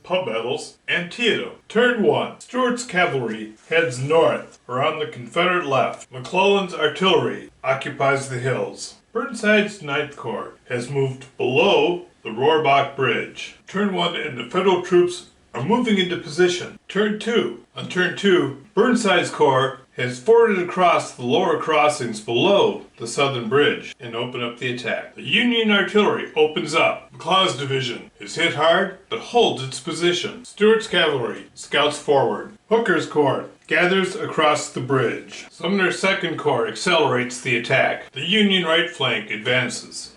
Pub battles, Antietam. Turn 1. Stuart's cavalry heads north around the Confederate left. McClellan's artillery occupies the hills. Burnside's 9th Corps has moved below the Rohrbach Bridge. Turn 1 and the Federal troops are moving into position. Turn 2. On turn 2, Burnside's corps has forwarded across the lower crossings below the southern bridge and opened up the attack. The Union artillery opens up. McLeod's division is hit hard but holds its position. Stuart's cavalry scouts forward. Hooker's corps gathers across the bridge. Sumner's 2nd Corps accelerates the attack. The Union right flank advances.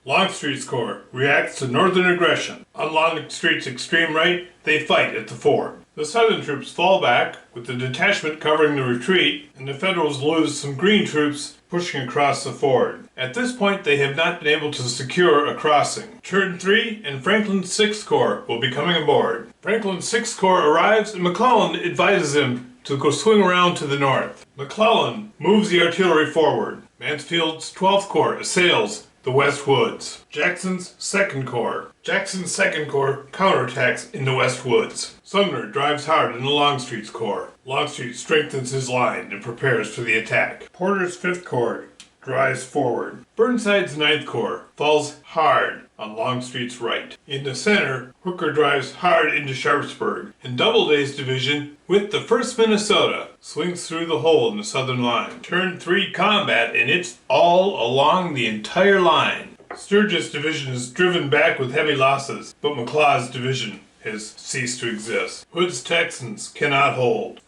Longstreet's corps reacts to northern aggression. On Longstreet's extreme right, they fight at the ford. The southern troops fall back, with the detachment covering the retreat, and the Federals lose some green troops pushing across the ford. At this point, they have not been able to secure a crossing. Turn 3 and Franklin's 6th Corps will be coming aboard. Franklin's 6th Corps arrives, and McClellan advises him to go swing around to the north. McClellan moves the artillery forward. Mansfield's 12th Corps assails the West Woods. Jackson's 2nd Corps counterattacks in the West Woods. Sumner drives hard into Longstreet's corps. Longstreet strengthens his line and prepares for the attack. Porter's 5th Corps drives forward. Burnside's 9th Corps falls hard on Longstreet's right. In the center, Hooker drives hard into Sharpsburg, and Doubleday's division, with the 1st Minnesota, swings through the hole in the southern line. Turn 3 combat, and it's all along the entire line. Sturgis' division is driven back with heavy losses, but McLeod's division has ceased to exist. Hood's Texans cannot hold.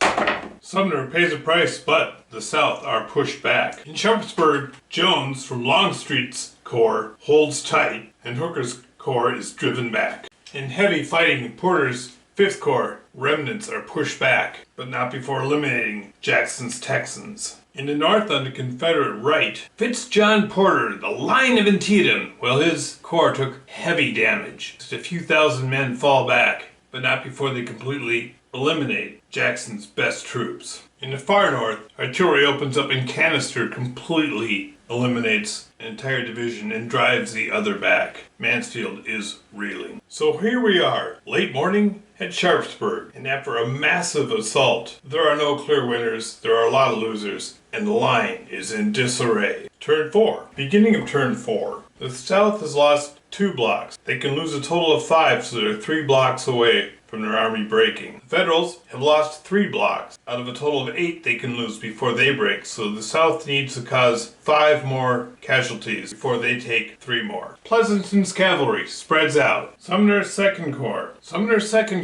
Sumner pays a price, but the South are pushed back. In Sharpsburg, Jones from Longstreet's corps holds tight, and Hooker's corps is driven back. In heavy fighting, Porter's 5th Corps remnants are pushed back, but not before eliminating Jackson's Texans. In the north, on the Confederate right, Fitzjohn Porter, the line of Antietam, well, his corps took heavy damage. Just a few thousand men fall back, but not before they completely eliminate Jackson's best troops. In the far north, artillery opens up and canister completely eliminates an entire division and drives the other back. Mansfield is reeling. So here we are, late morning at Sharpsburg, and after a massive assault, there are no clear winners, there are a lot of losers, and the line is in disarray. Turn 4. Beginning of turn 4. The South has lost 2 blocks. They can lose a total of 5, so they're 3 blocks away from their army breaking. The Federals have lost 3 blocks. Out of a total of 8 they can lose before they break, so the South needs to cause 5 more casualties before they take 3 more. Pleasanton's cavalry spreads out. Sumner's 2nd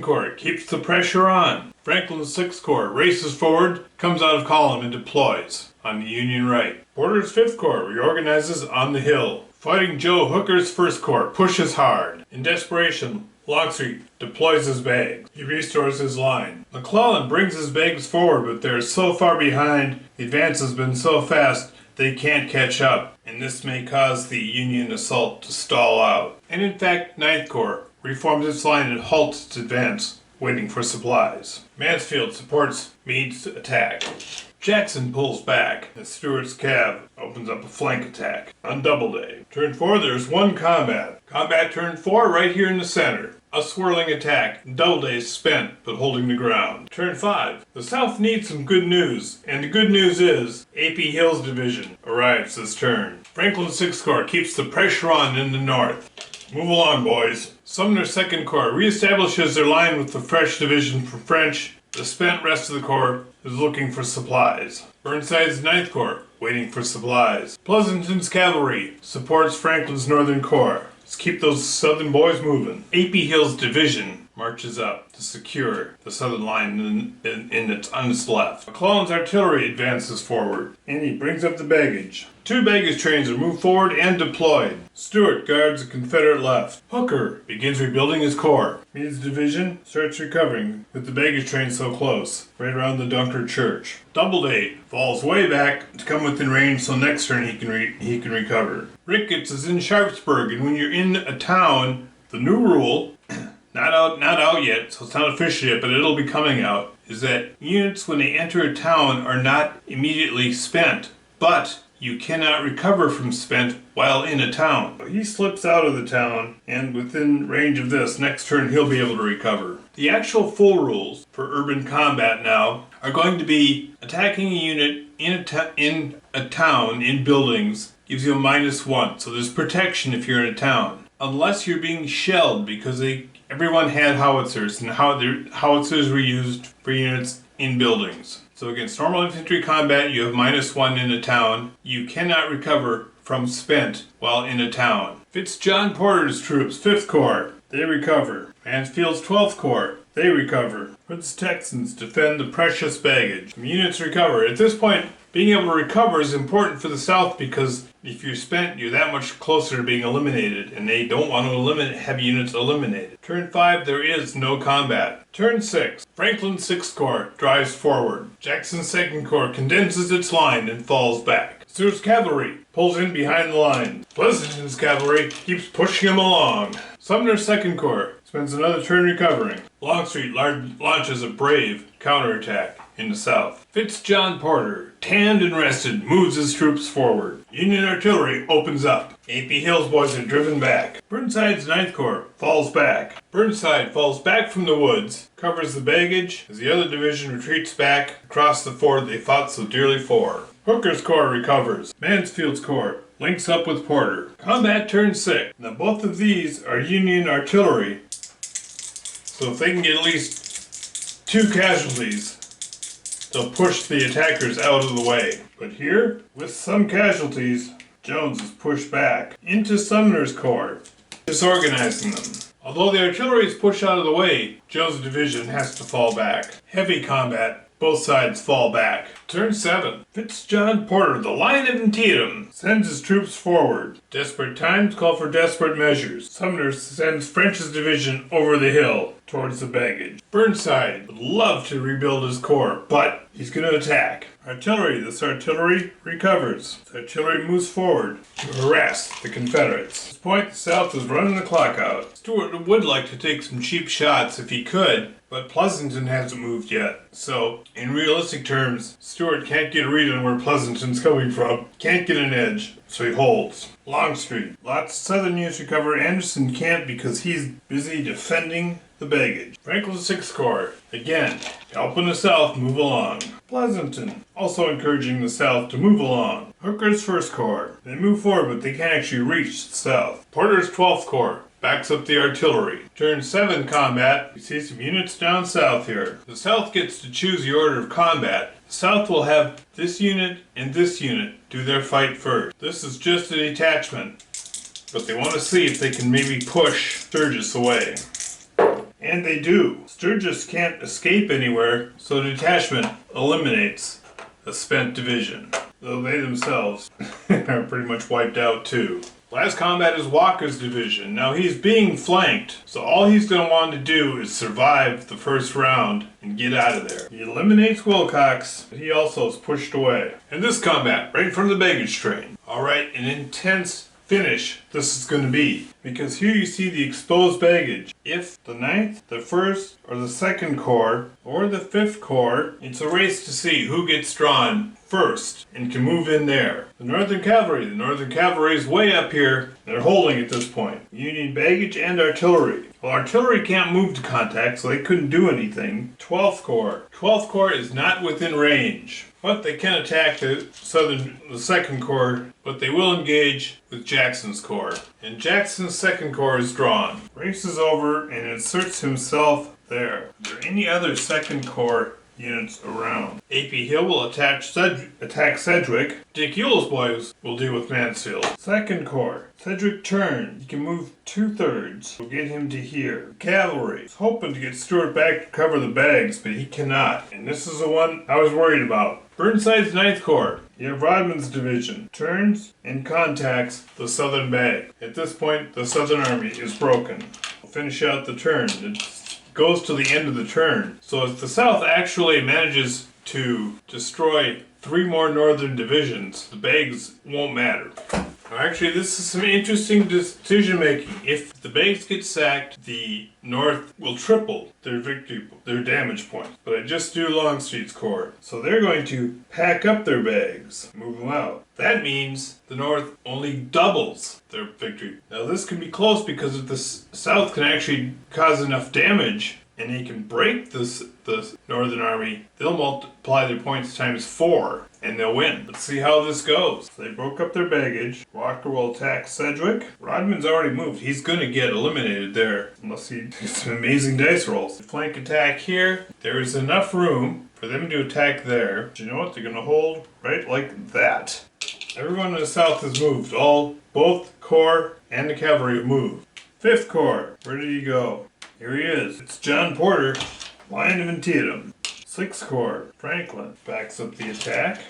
Corps keeps the pressure on. Franklin's 6th Corps races forward, comes out of column and deploys on the Union right. Porter's 5th Corps reorganizes on the hill. Fighting Joe Hooker's 1st Corps pushes hard. In desperation, Longstreet deploys his bags. He restores his line. McClellan brings his bags forward, but they're so far behind, the advance has been so fast, they can't catch up, and this may cause the Union assault to stall out. And in fact, 9th Corps reforms its line and halts its advance, waiting for supplies. Mansfield supports Meade's attack. Jackson pulls back, and Stuart's cav opens up a flank attack on Doubleday. Turn 4, there's 1 combat. Combat turn 4 right here in the center. A swirling attack. Doubleday is spent, but holding the ground. Turn 5. The South needs some good news, and the good news is A.P. Hill's division arrives this turn. Franklin's 6th Corps keeps the pressure on in the north. Move along, boys. Sumner's 2nd Corps reestablishes their line with the fresh division from French. The spent rest of the corps is looking for supplies. Burnside's 9th Corps waiting for supplies. Pleasanton's cavalry supports Franklin's northern corps. Let's keep those southern boys moving. A.P. Hill's division marches up to secure the southern line on its left. McClellan's artillery advances forward, and he brings up the baggage. 2 baggage trains are moved forward and deployed. Stuart guards the Confederate left. Hooker begins rebuilding his corps. Meade's division starts recovering with the baggage train so close, right around the Dunkard Church. Doubleday falls way back to come within range, so next turn he can recover. Ricketts is in Sharpsburg, and when you're in a town, the new rule, not out yet, so it's not official yet, but it'll be coming out, is that units when they enter a town are not immediately spent, but you cannot recover from spent while in a town. He slips out of the town, and within range of this, next turn he'll be able to recover. The actual full rules for urban combat now are going to be attacking a unit in a town, in buildings, gives you a -1. So there's protection if you're in a town. Unless you're being shelled, because everyone had howitzers, and their howitzers were used for units in buildings. So against normal infantry combat, you have -1 in a town. You cannot recover from spent while in a town. Fitz John Porter's troops, 5th Corps, they recover. Mansfield's 12th Corps, they recover. Hood's Texans defend the precious baggage. Some units recover. At this point, being able to recover is important for the South because if you're spent, you're that much closer to being eliminated, and they don't want to have units eliminated. Turn 5, there is no combat. Turn 6, Franklin's 6th Corps drives forward. Jackson's 2nd Corps condenses its line and falls back. Stewart's cavalry pulls in behind the line. Pleasanton's cavalry keeps pushing him along. Sumner's 2nd Corps spends another turn recovering. Longstreet launches a brave counterattack in the south. Fitz John Porter, tanned and rested, moves his troops forward. Union artillery opens up. A.P. Hill's boys are driven back. Burnside's 9th Corps falls back. Burnside falls back from the woods, covers the baggage, as the other division retreats back across the ford they fought so dearly for. Hooker's Corps recovers. Mansfield's Corps links up with Porter. Combat turn 6. Now both of these are Union artillery, so if they can get at least 2 casualties, they'll push the attackers out of the way. But here, with some casualties, Jones is pushed back into Sumner's Corps, disorganizing them. Although the artillery is pushed out of the way, Jones' division has to fall back. Heavy combat, both sides fall back. Turn 7. Fitz John Porter, the Lion of Antietam, sends his troops forward. Desperate times call for desperate measures. Sumner sends French's division over the hill towards the baggage. Burnside would love to rebuild his corps, but he's going to attack. This artillery recovers. This artillery moves forward to harass the Confederates. At this point, the South is running the clock out. Stuart would like to take some cheap shots if he could, but Pleasanton hasn't moved yet. So, in realistic terms, Stuart can't get a read on where Pleasanton's coming from. Can't get an edge, so he holds. Longstreet. Lots of Southern units recover. Anderson can't because he's busy defending the baggage. Franklin's 6th Corps, again, helping the South move along. Pleasanton, also encouraging the South to move along. Hooker's 1st Corps, they move forward but they can't actually reach the South. Porter's 12th Corps backs up the artillery. Turn 7 combat, we see some units down south here. The South gets to choose the order of combat. The South will have this unit and this unit do their fight first. This is just a detachment, but they want to see if they can maybe push Sturgis away. And they do. Sturgis can't escape anywhere, so detachment eliminates a spent division, though they themselves are pretty much wiped out too. Last combat is Walker's division. Now he's being flanked, so all he's going to want to do is survive the first round and get out of there. He eliminates Wilcox, but he also is pushed away. And this combat, right in front of the baggage train. Alright, an intense finish this is going to be, because here you see the exposed baggage. If the 9th, the 1st, or the 2nd Corps, or the 5th Corps, it's a race to see who gets drawn first and can move in there. The Northern Cavalry is way up here. They're holding at this point. Union baggage and artillery. Well, artillery can't move to contact, so they couldn't do anything. 12th Corps. 12th Corps is not within range, but they can attack the 2nd Corps, but they will engage with Jackson's Corps. And Jackson's 2nd Corps is drawn. Race is over and inserts himself there. Are there any other 2nd Corps units around? A.P. Hill will attack Sedgwick. Dick Ewell's boys will deal with Mansfield. 2nd Corps. Sedgwick turns. He can move 2/3. We'll get him to here. Cavalry. He's hoping to get Stuart back to cover the bags, but he cannot. And this is the one I was worried about. Burnside's 9th Corps. You have Rodman's division. Turns and contacts the southern bag. At this point, the Southern Army is broken. We'll finish out the turn. It goes to the end of the turn. So if the South actually manages to destroy 3 more northern divisions, the bags won't matter. Actually, this is some interesting decision making. If the bags get sacked, the North will triple their damage points. But I just do Longstreet's Corps. So they're going to pack up their bags, move them out. That means the North only doubles their victory. Now this can be close because if the South can actually cause enough damage and they can break the Northern Army, they'll multiply their points times 4 and they'll win. Let's see how this goes. So they broke up their baggage. Walker will attack Sedgwick. Rodman's already moved. He's going to get eliminated there unless he does some amazing dice rolls. Flank attack here. There is enough room for them to attack there. But you know what? They're going to hold right like that. Everyone in the South has moved. Both Corps and the cavalry have moved. 5th Corps. Where did he go? Here he is. It's John Porter, Lion of Antietam. 6th Corps, Franklin, backs up the attack.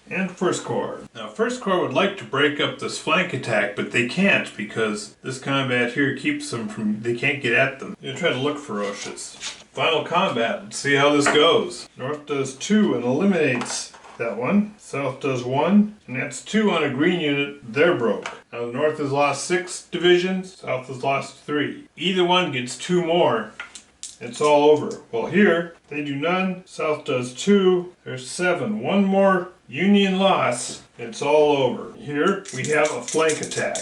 And 1st Corps. Now 1st Corps would like to break up this flank attack, but they can't because this combat here keeps them from, they can't get at them. They're trying to look ferocious. Final combat, let's see how this goes. North does 2 and eliminates that one. South does 1, and that's 2 on a green unit. They're broke. Now the North has lost 6 divisions, South has lost 3. Either one gets 2 more, it's all over. Well here, they do none, South does 2, there's 7. 1 more Union loss, it's all over. Here we have a flank attack.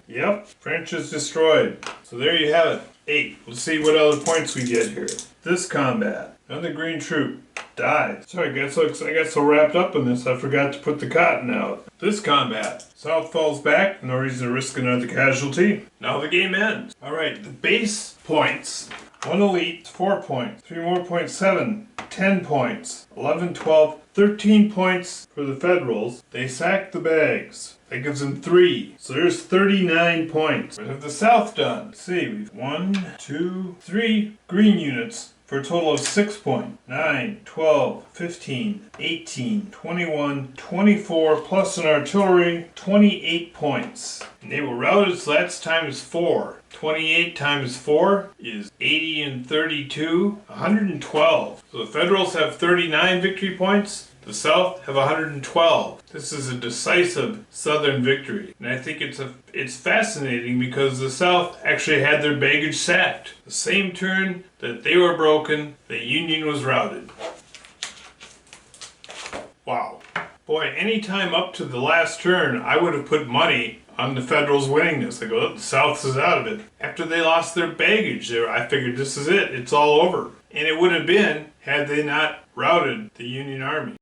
Yep, French is destroyed. So there you have it, 8. Let's see what other points we get here. This combat, another green troop died. Sorry guys, I got so wrapped up in this I forgot to put the cotton out. This combat, South falls back, no reason to risk another casualty. Now the game ends. Alright, the base points. 1 elite, 4 points. 3 more points, 7. 10 points. 11, 12, 13 points for the Federals. They sacked the bags. That gives them 3. So there's 39 points. What have the South done? Let's see, we've 1, 2, 3 green units for a total of 6 points. 9, 12, 15, 18, 21, 24, plus an artillery, 28 points. And they were routed, so that's times 4. 28 times 4 is 80 and 32, 112. So the Federals have 39 victory points. The South have 112. This is a decisive Southern victory. And I think it's fascinating because the South actually had their baggage sacked. The same turn that they were broken, the Union was routed. Wow. Boy, any time up to the last turn, I would have put money on the Federals winning this. I go, oh, the South is out of it. After they lost their baggage there, I figured this is it. It's all over. And it would have been had they not routed the Union Army.